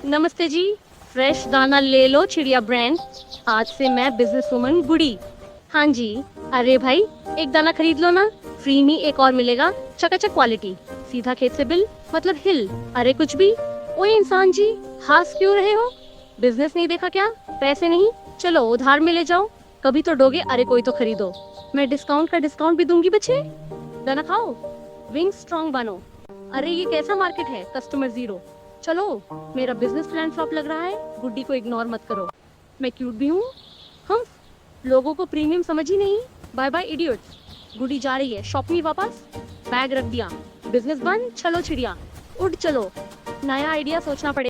नमस्ते जी। फ्रेश दाना ले लो चिड़िया ब्रांड। आज से मैं बिजनेस वुमन गुड़ी। हाँ जी। अरे भाई, एक दाना खरीद लो ना, फ्री में एक और मिलेगा। चकाचक क्वालिटी, सीधा खेत से बिल, मतलब हिल। अरे कुछ भी। ओए इंसान जी, हंस क्यों रहे हो? बिजनेस नहीं देखा क्या? पैसे नहीं? चलो उधार में ले जाओ। कभी तो दोगे। अरे कोई तो खरीदो। मैं डिस्काउंट का डिस्काउंट भी दूंगी बच्चे। दाना खाओ, विंग स्ट्रॉन्ग बनो। अरे ये कैसा मार्केट है, कस्टमर जीरो। चलो, मेरा बिजनेस प्लान फ्लॉप लग रहा है। गुड्डी को इग्नोर मत करो, मैं क्यूट भी हूँ। हम लोगों को प्रीमियम समझ ही नहीं। Bye bye idiots. गुड्डी जा रही है शॉप में वापस। बैग रख दिया, बिजनेस बंद। चलो चिड़िया, उड़ चलो। नया आइडिया सोचना पड़ेगा।